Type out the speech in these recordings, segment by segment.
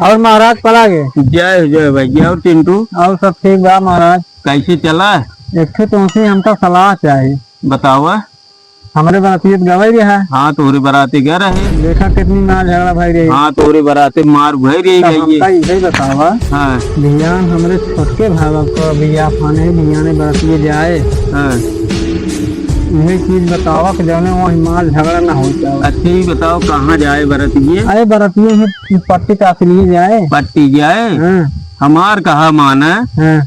और महाराज पला गए। जय जय भैया। और चिंटू और सब ठीक बा महाराज। कैसे चला? एक तुमसे हमका सलाह चाहिए। बतावा। हमारे बरातियत गवाई रहा है। हाँ तोरी बराती गए रहे। देखा कितनी मार झगड़ा भाई रही। हाँ तोरी बराती मार भई रही है। यही बतावा। हाँ भैया हमारे छोटके भाई को भैया खाने भैया ने बरातिये जाए। हाँ यही चीज बतावा कि जौने वहाँ मार झगड़ा ना हो जाए। अच्छा ही बताओ कहाँ जाए बरातिये? अरे बरातिये ही पट्टी काट लिए जाए। पट्टी जाए। हाँ हमार कहा माना हाँ।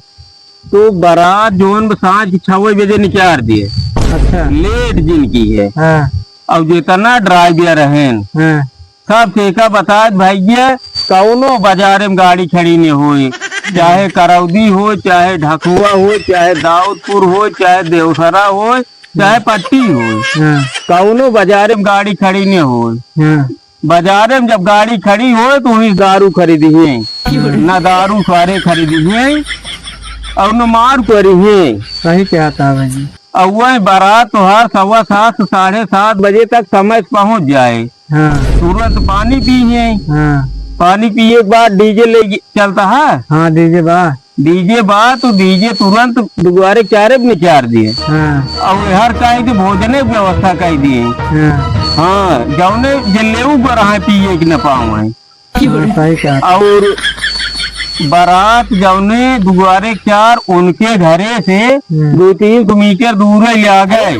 तो बारात जोन सांझ 6 बजे निकाल दिए। अच्छा लेट जिनकी है। हाँ अब जितना ड्राइवर है हाँ सब ठेका बता भैया कौनो बाजार में गाड़ी खड़ी नहीं हो, चाहे करौदी हो, चाहे ढकुआ हो, चाहे दाऊदपुर हो, चाहे देवसरा हो, चाहे पट्टी हो, हाँ कौनो बाजार में गाड़ी खड़ी नहीं हो। हाँ। बाजार में जब गाड़ी खड़ी हो तो वही दारू खरीदिए, न दारू सारे खरीदिए और न मार करिए। सही कहता है भाई। और वह बारात तो हर 7:15 साढ़े 7 बजे तक समय से पहुंच जाए। हाँ तुरंत पानी पिए। हाँ पानी पिए के बाद डीजे ले चलता है। हाँ डीजे बा। डीजे बा तो डीजे तुरंत दोबारे 4 बजे निकाल दिए। हाँ और हर कहीं के भोजने की व्यवस्था कर दिए। हाँ हाँ जौने जलेऊ पर है पिए कि न पाओ। सही कहता। और बारात जौने दुआरे 4 उनके घरे से 2-3 मीटर दूर ले गए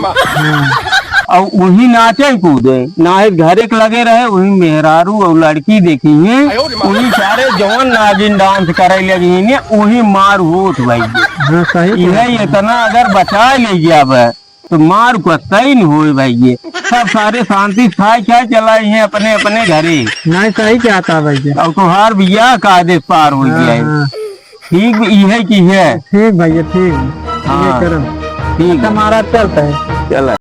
और वही नाचे कूदे नाच घरे के लगे रहे। वही मेहरारू और लड़की देखी है, वही सारे जवान नागिन डांस करे लगी है, वही मार होत भाई। हाँ सही यह इतना अगर बचा ले गया तो मार को सही नहीं हो भाई। ये सब सारे शांति खाए क्या चलाए हैं अपने अपने घरे। नहीं सही कहता भाई। और तुम्हार बिया का आदेश पार हो गया है। ठीक यह की है। ठीक भैया ठीक। हाँ करो ठीक हमारा चलता है। चला।